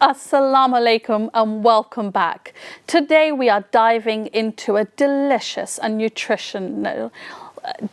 Assalamu alaikum and welcome back. Today we are diving into a delicious and nutritional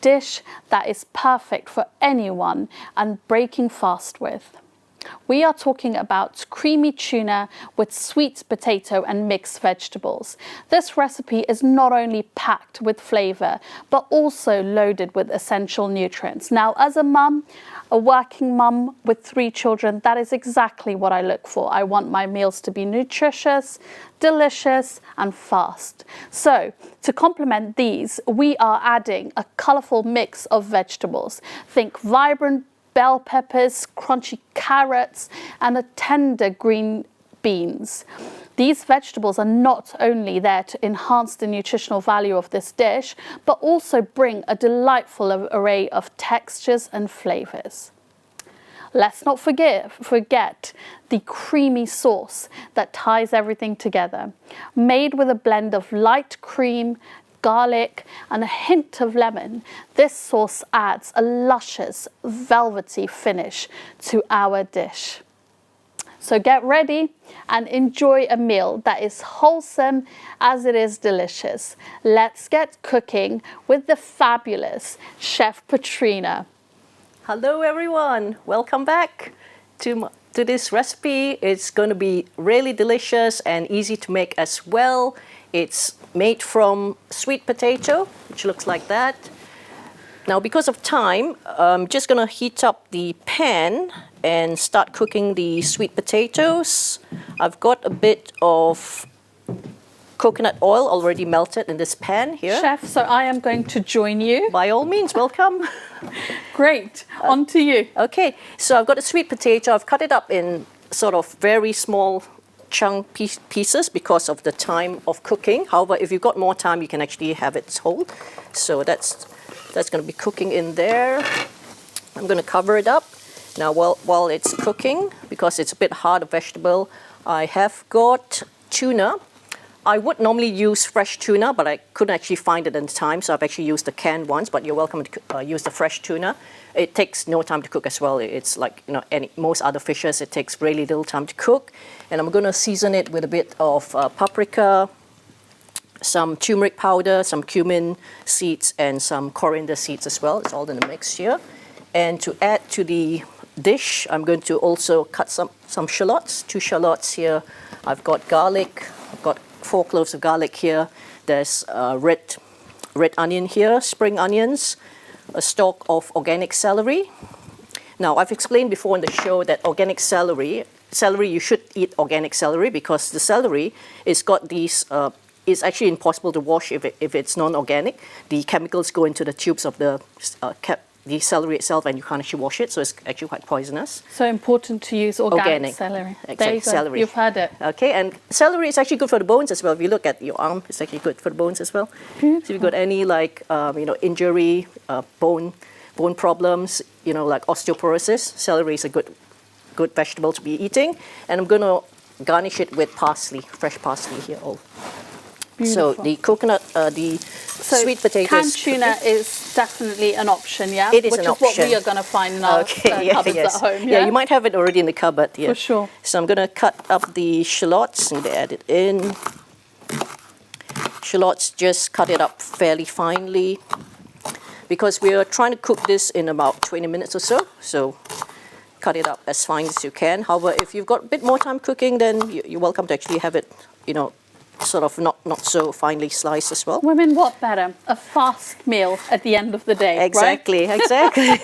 dish that is perfect for anyone and breaking fast with. We are talking about creamy tuna with sweet potato and mixed vegetables. This recipe is not only packed with flavor, but also loaded with essential nutrients. Now, as a mum, a working mum with 3 children, that is exactly what I look for. I want my meals to be nutritious, delicious, and fast. So, to complement these, we are adding a colorful mix of vegetables. Think vibrant bell peppers, crunchy carrots, and a tender green beans. These vegetables are not only there to enhance the nutritional value of this dish, but also bring a delightful array of textures and flavors. Let's not forget the creamy sauce that ties everything together. Made with a blend of light cream, garlic, and a hint of lemon, this sauce adds a luscious, velvety finish to our dish. So get ready and enjoy a meal that is wholesome as it is delicious. Let's get cooking with the fabulous Chef Petrina. Hello everyone, welcome back to this recipe. It's going to be really delicious and easy to make as well. It's made from sweet potato, which looks like that. Now, because of time, I'm just going to heat up the pan and start cooking the sweet potatoes. I've got a bit of coconut oil already melted in this pan here. Chef, so I am going to join you. By all means, welcome. Great, on to you. Okay, so I've got a sweet potato. I've cut it up in sort of very small chunk pieces because of the time of cooking. However, if you've got more time, you can actually have it whole. So that's going to be cooking in there. I'm going to cover it up. Now, while it's cooking, because it's a bit hard, a vegetable, I have got tuna. I would normally use fresh tuna, but I couldn't actually find it in time, so I've actually used the canned ones, but you're welcome to use the fresh tuna. It takes no time to cook as well. It's like, most other fishes, it takes really little time to cook. And I'm going to season it with a bit of paprika, some turmeric powder, some cumin seeds, and some coriander seeds as well. It's all in the mix here. And to add to the dish, I'm going to also cut some shallots, 2 shallots here. I've got garlic, I've got 4 cloves of garlic here. There's red onion here, spring onions, a stalk of organic celery. Now, I've explained before in the show that organic celery, you should eat organic celery because the celery is got these, it's actually impossible to wash if it's non-organic. The chemicals go into the tubes of the celery itself and you can't actually wash it, so it's actually quite poisonous. So important to use organic celery. Exactly, celery. You've heard it. Okay, and celery is actually good for the bones as well. If you look at your arm, it's actually good for the bones as well. Beautiful. So if you've got any injury, bone problems, like osteoporosis, celery is a good vegetable to be eating. And I'm going to garnish it with parsley, fresh parsley here. Beautiful. So the coconut, sweet potatoes. Canned tuna is definitely an option, yeah? It is an option. Which is what we are going to find in our cupboards at home, yeah? You might have it already in the cupboard, yeah. For sure. So I'm going to cut up the shallots and add it in. Shallots, just cut it up fairly finely because we are trying to cook this in about 20 minutes or so. So cut it up as fine as you can. However, if you've got a bit more time cooking, then you're welcome to actually have it, sort of not so finely sliced as well. Women, what better? A fast meal at the end of the day, Exactly, right? exactly.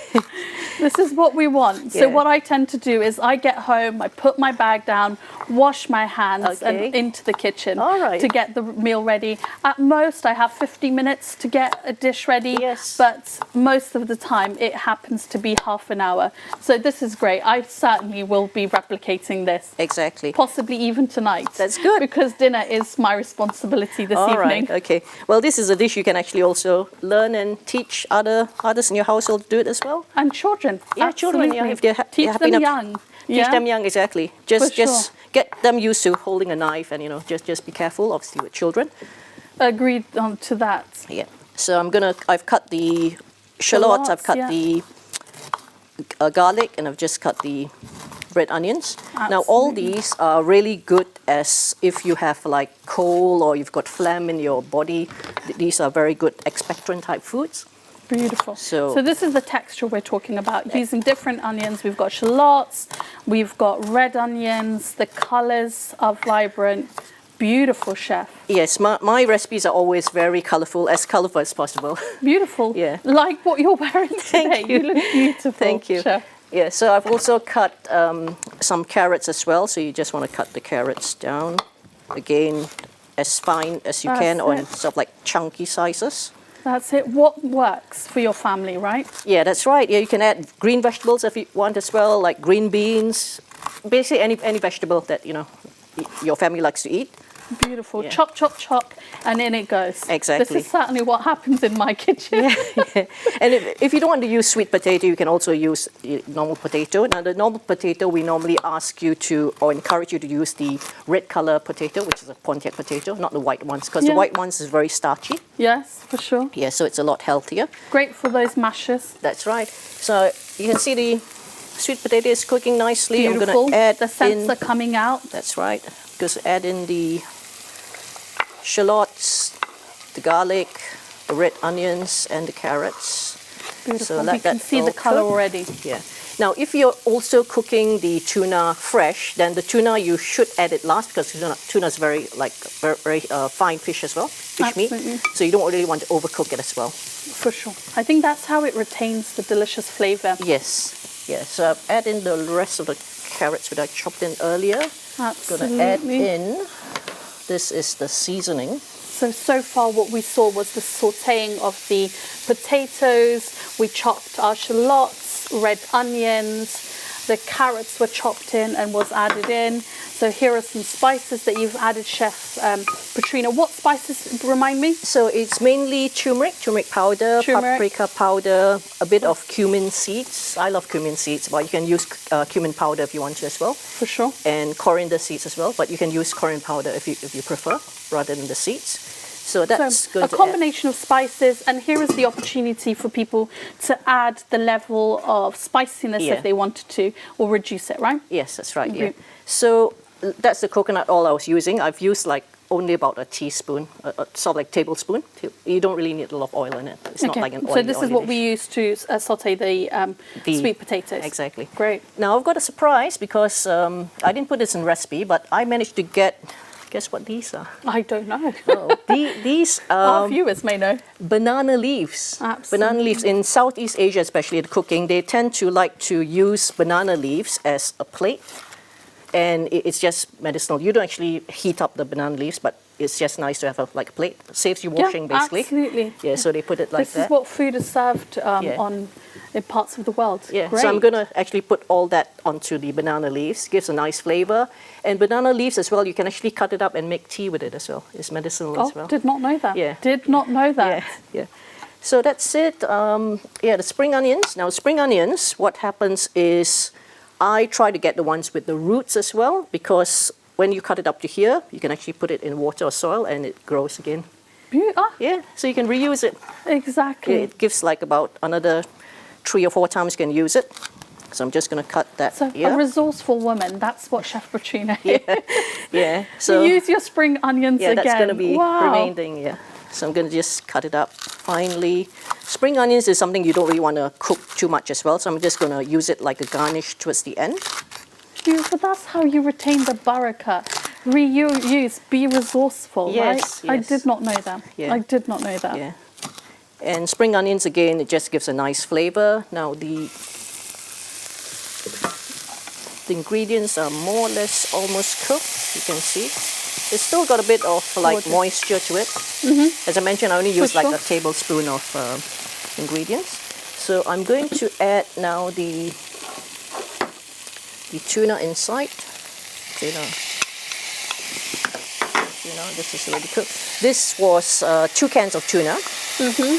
This is what we want. So what I tend to do is I get home, I put my bag down, wash my hands and into the kitchen to get the meal ready. At most, I have 50 minutes to get a dish ready, but most of the time it happens to be half an hour. So this is great. I certainly will be replicating this. Exactly. Possibly even tonight. That's good. Because dinner is my responsibility this evening. All right, okay. Well, this is a dish you can actually also learn and teach others in your household to do it as well. And children. Yeah, absolutely. children, if they're teach them young. Teach them young, exactly. Just get them used to holding a knife and, just be careful, obviously, with children. Agreed to that. Yeah. So I've cut the shallots, I've cut the garlic, and I've just cut the red onions. Now all these are really good as if you have like cold or you've got phlegm in your body. These are very good expectorant type foods. Beautiful. So this is the texture we're talking about, using different onions. We've got shallots, we've got red onions, the colors are vibrant. Beautiful, chef. Yes, my recipes are always very colorful as possible. Beautiful. Yeah. Like what you're wearing today. You look beautiful. Thank you. Chef. Yeah, so I've also cut some carrots as well. So you just want to cut the carrots down, again, as fine as you can, or in sort of like chunky sizes. That's it. What works for your family, right? Yeah, that's right. Yeah, you can add green vegetables if you want as well, like green beans. Basically, any vegetable that your family likes to eat. Beautiful. Yeah. Chop, chop, chop, and in it goes. Exactly. This is certainly what happens in my kitchen. Yeah. And if you don't want to use sweet potato, you can also use normal potato. Now, the normal potato, we normally ask you to, or encourage you to use the red color potato, which is a Pontiac potato, not the white ones, because the white ones is very starchy. Yes, for sure. Yeah, so it's a lot healthier. Great for those mashes. That's right. So you can see the sweet potato is cooking nicely. Beautiful. I'm going to add the scents are coming out. That's right. Just add in the shallots, the garlic, the red onions, and the carrots. Beautiful. So You can see the color already. Yeah. Now, if you're also cooking the tuna fresh, then the tuna you should add it last, because tuna is very fine fish as well, fish meat. So you don't really want to overcook it as well. For sure. I think that's how it retains the delicious flavor. Yes. Yeah. So I've added in the rest of the carrots that I chopped in earlier. Absolutely. Going to add in. This is the seasoning. So far what we saw was the sautéing of the potatoes. We chopped our shallots, red onions. The carrots were chopped in and was added in. So here are some spices that you've added, Chef Petrina. What spices, remind me? So it's mainly turmeric powder, paprika powder, a bit of cumin seeds. I love cumin seeds, but you can use cumin powder if you want to as well. For sure. And coriander seeds as well, but you can use coriander powder if you prefer, rather than the seeds. So that's going to a combination of spices, and here is the opportunity for people to add the level of spiciness if they wanted to, or reduce it, right? Yes, that's right. Yeah. So that's the coconut oil I was using. I've used like only about a teaspoon, sort of like tablespoon. You don't really need a lot of oil in it. It's not like an oily. So this is what we use to saute the sweet potatoes. Exactly. Great. Now I've got a surprise because I didn't put this in recipe, but I managed to get. Guess what these are? I don't know. These our viewers may know. Banana leaves. Absolutely. Banana leaves in Southeast Asia, especially in cooking, they tend to like to use banana leaves as a plate, and it's just medicinal. You don't actually heat up the banana leaves, but it's just nice to have a plate. It saves you washing, basically. Absolutely. Yeah, so they put it like that. This is what food is served in parts of the world. Yeah, Great. so I'm going to actually put all that onto the banana leaves. Gives a nice flavor. And banana leaves as well, you can actually cut it up and make tea with it as well. It's medicinal as well. Did not know that. Yeah. Did not know that. Yeah. So that's it. The spring onions. Now, spring onions, what happens is I try to get the ones with the roots as well, because when you cut it up to here, you can actually put it in water or soil and it grows again. Yeah, so you can reuse it. Exactly. It gives like about another 3 or 4 times you can use it. So I'm just going to cut that here. A resourcely woman, that's what Chef Petrina is. Yeah. So use your spring onions again. Yeah, that's going to be remaining, yeah. So I'm going to just cut it up finely. Spring onions is something you don't really want to cook too much as well, so I'm just going to use it like a garnish towards the end. Beautiful, that's how you retain the baraka. Reuse, be resourceful, right? Yes. I did not know that. Yeah. I did not know that. Yeah. And spring onions, again, it just gives a nice flavor. Now the ingredients are more or less almost cooked, you can see. It's still got a bit of moisture to it. As I mentioned, I only use a tablespoon of ingredients. So I'm going to add now the tuna inside. Tuna, this is already cooked. This was 2 cans of tuna.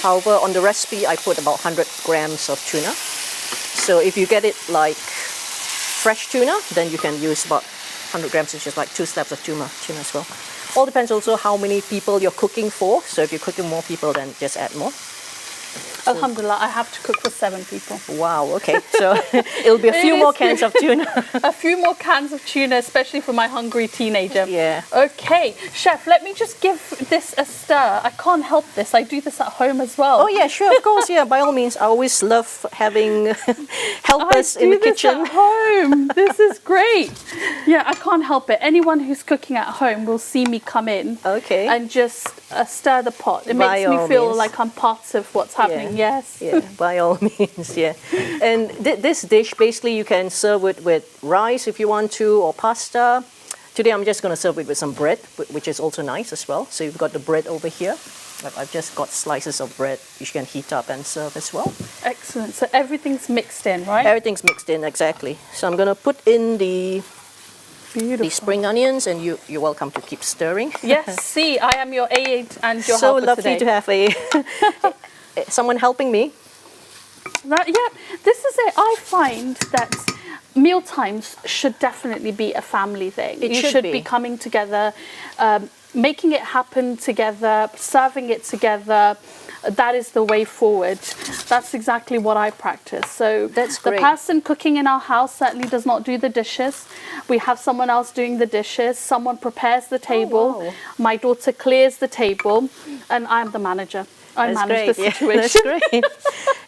However, on the recipe, I put about 100 grams of tuna. So if you get it like fresh tuna, then you can use about 100 grams, which is like 2 slabs of tuna as well. All depends also how many people you're cooking for. So if you're cooking more people, then just add more. Alhamdulillah, I have to cook for 7 people. Wow, okay. So it'll be a few more cans of tuna. A few more cans of tuna, especially for my hungry teenager. Yeah. Okay, Chef, let me just give this a stir. I can't help this. I do this at home as well. Oh yeah, sure, of course, yeah. By all means, I always love having helpers in the kitchen. I do this at home. This is great. Yeah, I can't help it. Anyone who's cooking at home will see me come in and just stir the pot. It makes me feel like I'm part of what's happening. Yes. Yeah, by all means, yeah. And this dish, basically, you can serve it with rice if you want to, or pasta. Today, I'm just going to serve it with some bread, which is also nice as well. So you've got the bread over here. I've just got slices of bread which you can heat up and serve as well. Excellent. So everything's mixed in, right? Everything's mixed in, exactly. So I'm going to put in the spring onions, and you're welcome to keep stirring. Yes, see, I am your aide and your so helper lovely today. to have someone helping me. Right, yeah, this is it. I find that meal times should definitely be a family thing. You should be coming together, making it happen together, serving it together. That is the way forward. That's exactly what I practice. So that's great. The person cooking in our house certainly does not do the dishes. We have someone else doing the dishes. Someone prepares the table. Oh, wow. My daughter clears the table, and I'm the manager. I manage the situation. That's great.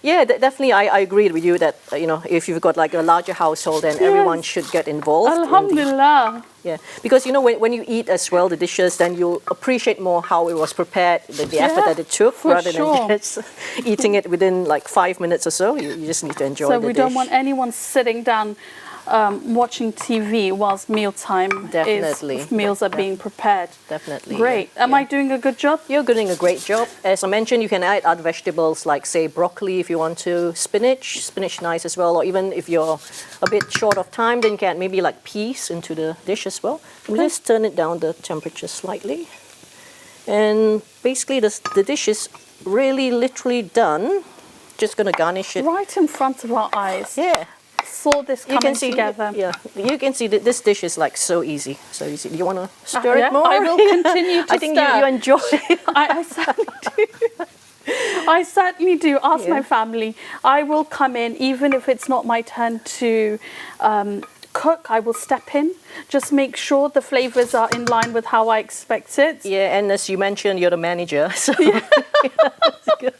Yeah, definitely. I agree with you that if you've got like a larger household, then everyone should get involved. Alhamdulillah. Yeah, because when you eat as well the dishes, then you'll appreciate more how it was prepared, the effort that it took, rather than just eating it within like 5 minutes or so. You just need to enjoy the dish. So we don't want anyone sitting down watching TV whilst mealtime meals are being prepared. Definitely. Great. Am I doing a good job? You're doing a great job. As I mentioned, you can add other vegetables like, say, broccoli if you want to, spinach nice as well, or even if you're a bit short of time, then you can add maybe like peas into the dish as well. Okay. Just turn it down the temperature slightly. And basically the dish is really literally done. Just going to garnish it. Right in front of our eyes. Yeah. Saw this coming together. Yeah, you can see that this dish is like so easy. So easy. Do you want to stir it more? I will continue to I think you enjoy it. I certainly do. I certainly do. Ask my family. I will come in, even if it's not my turn to cook. I will step in. Just make sure the flavors are in line with how I expect it. Yeah, and as you mentioned, you're the manager. So that's good.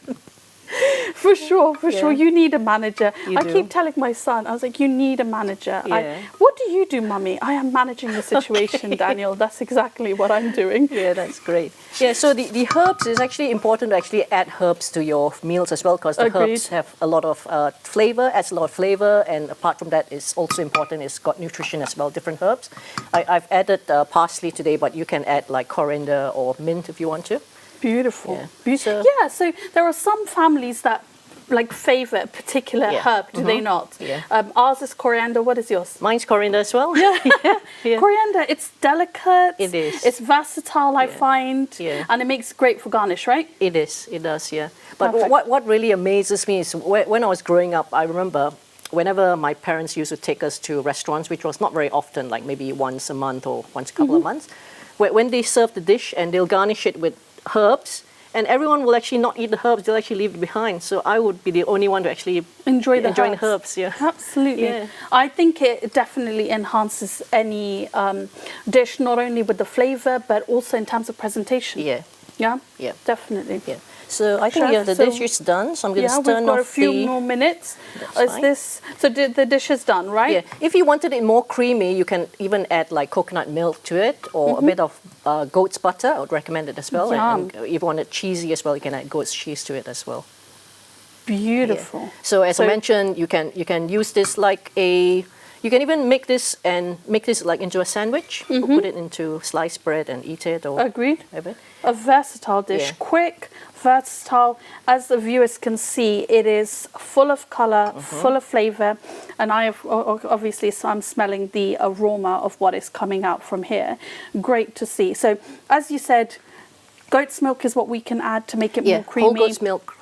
For sure. You need a manager. I keep telling my son, I was like, you need a manager. Yeah. What do you do, Mummy? I am managing the situation, Daniel. That's exactly what I'm doing. Yeah, that's great. Yeah, so the herbs, is actually important to actually add herbs to your meals as well, because the herbs have a lot of flavor, adds a lot of flavor, and apart from that, it's also important, it's got nutrition as well, different herbs. I've added parsley today, but you can add like coriander or mint if you want to. Beautiful. Yeah. So there are some families that like favor a particular herb, do they not? Yeah. Ours is coriander. What is yours? Mine's coriander as well. Yeah. Coriander, it's delicate. It is. It's versatile, I find. Yeah. And it makes great for garnish, right? It is. It does, yeah. But what really amazes me is when I was growing up, I remember whenever my parents used to take us to restaurants, which was not very often, like maybe once a month or once a couple of months, when they serve the dish and they'll garnish it with herbs, and everyone will actually not eat the herbs, they'll actually leave it behind. So I would be the only one to actually enjoy the herbs. Yeah. Absolutely. Yeah. I think it definitely enhances any dish, not only with the flavor, but also in terms of presentation. Yeah. Yeah? Yeah. Definitely. Yeah. So I think the dish is done. So I'm going to stir off we've got a few more minutes. So the dish is done, right? Yeah. If you wanted it more creamy, you can even add like coconut milk to it, or a bit of goat's butter. I would recommend it as well. And if you want it cheesy as well, you can add goat's cheese to it as well. Beautiful. Yeah. So as I mentioned, you can use this like you can even make this like into a sandwich. Or put it into sliced bread and eat it. Or Agreed. A versatile dish, quick, versatile. As the viewers can see, it is full of color, full of flavor, and I'm smelling the aroma of what is coming out from here. Great to see. So, as you said, goat's milk is what we can add to make it more creamy. Whole goat's milk,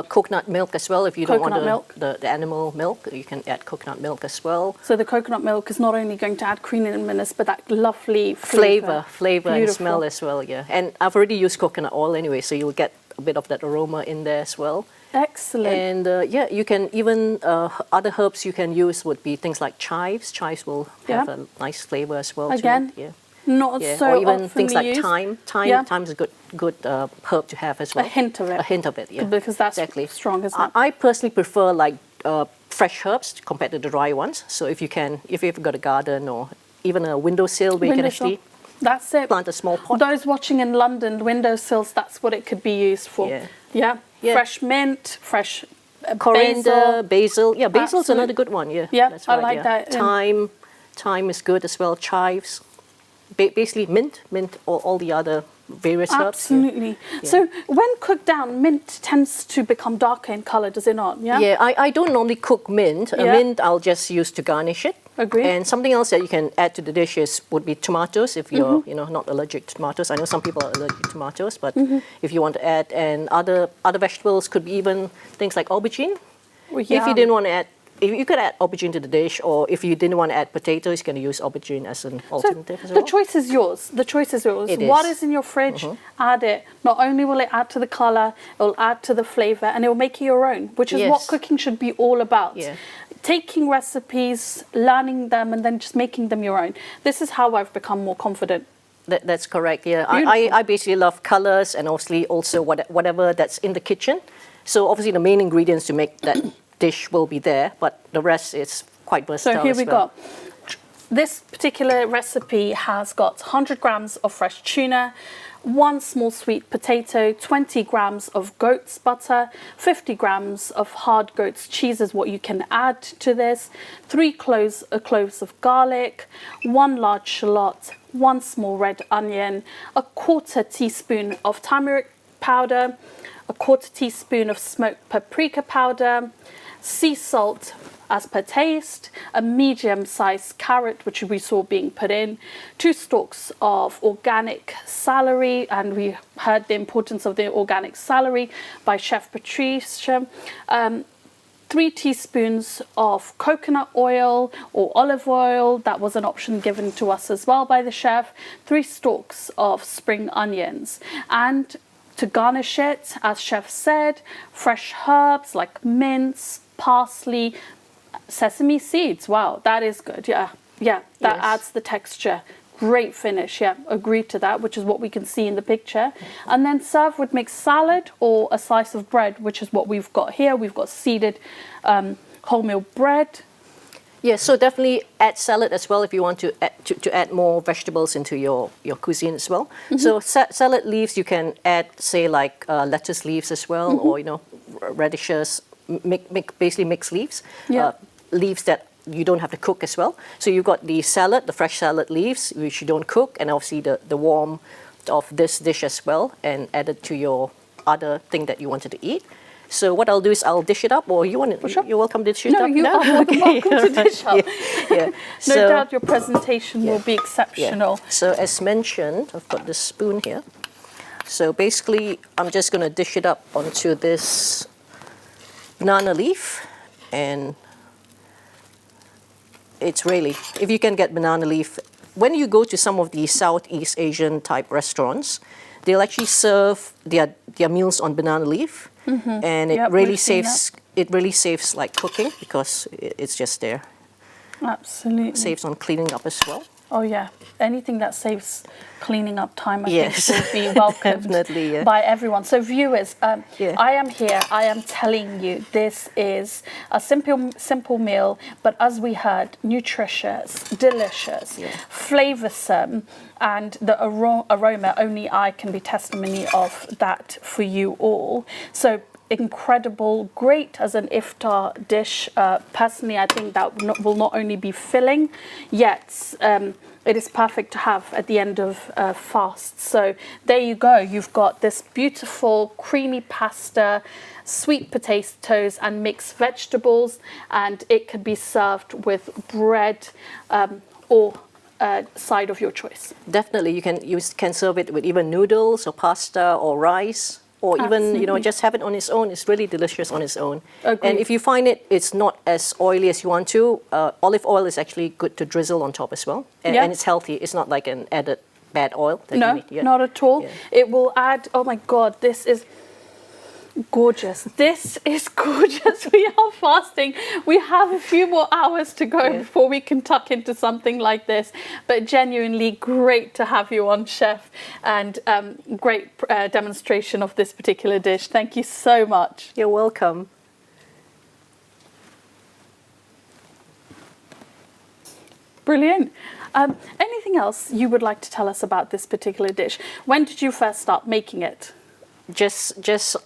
coconut milk as well. If you don't want the animal milk, you can add coconut milk as well. So the coconut milk is not only going to add creaminess, but that lovely flavor and smell as well. Yeah, and I've already used coconut oil anyway, so you'll get a bit of that aroma in there as well. Excellent. And yeah, you can even, other herbs you can use would be things like chives. Chives will have a nice flavor as well. Again, to it. not Yeah. so Or even often things like used. thyme. Thyme is a good herb to have as well. A hint of it. A hint of it, yeah. Because that's exactly strong, isn't it? I personally prefer like fresh herbs compared to the dry ones. So if you've got a garden or even a windowsill where you can actually that's it. plant a small pot. Those watching in London, windowsills, that's what it could be used for. Yeah. Fresh mint, fresh coriander, basil. Yeah, basil's Absolutely. another good one. Yeah, Yeah, that's right, I like that. Thyme is good as well. Chives, basically mint, or all the other various herbs. Absolutely. So when cooked down, mint tends to become darker in color, does it not? Yeah. Yeah, I don't normally cook mint. Mint I'll just use to garnish it. Agree. And something else that you can add to the dishes would be tomatoes if you're not allergic to tomatoes. I know some people are allergic to tomatoes, but if you want to add, and other vegetables could be even things like aubergine. If you didn't want to add, if you could add aubergine to the dish, or if you didn't want to add potatoes, you can use aubergine as an alternative as well. The choice is yours. The choice is yours. It What is. is in your fridge, add it. Not only will it add to the color, it will add to the flavor, and it will make it your own, which is what cooking should be all about. Yeah. Taking recipes, learning them, and then just making them your own. This is how I've become more confident. That's correct. Yeah, I basically love colors, and obviously also whatever that's in the kitchen. So obviously the main ingredients to make that dish will be there, but the rest is quite versatile. So here we go. This particular recipe has got 100 grams of fresh tuna, 1 small sweet potato, 20 grams of goat's butter, 50 grams of hard goat's cheese is what you can add to this, 3 cloves of garlic, 1 large shallot, 1 small red onion, a 1/4 teaspoon of turmeric powder, a 1/4 teaspoon of smoked paprika powder, sea salt as per taste, a medium-sized carrot, which we saw being put in, 2 stalks of organic celery, and we heard the importance of the organic celery by Chef Petrina, 3 teaspoons of coconut oil or olive oil, that was an option given to us as well by the chef, 3 stalks of spring onions, and to garnish it, as chef said, fresh herbs like mint, parsley, sesame seeds. Wow, that is good. Yeah, that adds the texture. Great finish. Yeah, agree to that, which is what we can see in the picture. And then serve with mixed salad or a slice of bread, which is what we've got here. We've got seeded wholemeal bread. Yeah, so definitely add salad as well if you want to add more vegetables into your cuisine as well. So salad leaves you can add, say, like lettuce leaves as well, or radishes, basically mixed leaves, leaves that you don't have to cook as well. So you've got the salad, the fresh salad leaves, which you don't cook, and obviously the warmth of this dish as well, and add it to your other thing that you wanted to eat. So what I'll do is I'll dish it up, or you want it? You're welcome to dish it up. No, you are welcome to dish up. Yeah. No doubt your presentation will be exceptional. Yeah. So as mentioned, I've got this spoon here. So basically, I'm just going to dish it up onto this banana leaf, and it's really, if you can get banana leaf, when you go to some of the Southeast Asian type restaurants, they'll actually serve their meals on banana leaf, and it really saves like cooking, because it's just there. Absolutely. Saves on cleaning up as well. Oh yeah, anything that saves cleaning up time, I think, will be welcomed Definitely, by everyone. So viewers, I am here, I am telling you, this is a simple meal, but as we heard, nutritious, delicious, flavoursome, and the aroma, only I can be testimony of that for you all. So incredible, great as an iftar dish. Personally, I think that will not only be filling, yet it is perfect to have at the end of fast. So there you go. You've got this beautiful creamy pasta, sweet potatoes and mixed vegetables, and it could be served with bread or side of your choice. Definitely, you can serve it with even noodles or pasta or rice. Or even, just have it on its own. It's really delicious on its own. Agreed. And if you find it's not as oily as you want to, olive oil is actually good to drizzle on top as well. And it's healthy. It's not like an added bad oil that you need. No, not at all. Yeah. It will add, oh my God, this is Gorgeous. This is gorgeous. We are fasting. We have a few more hours to go before we can tuck into something like this. But genuinely great to have you on, Chef, and great demonstration of this particular dish. Thank you so much. You're welcome. Brilliant. Anything else you would like to tell us about this particular dish? When did you first start making it? Just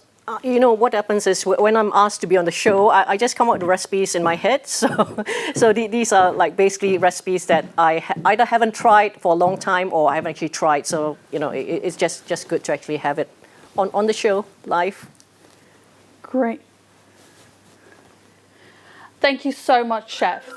you know, what happens is when I'm asked to be on the show, I just come up with recipes in my head. So these are like basically recipes that I either haven't tried for a long time or I haven't actually tried. So, you know, it's just good to actually have it on the show live. Great. Thank you so much, Chef.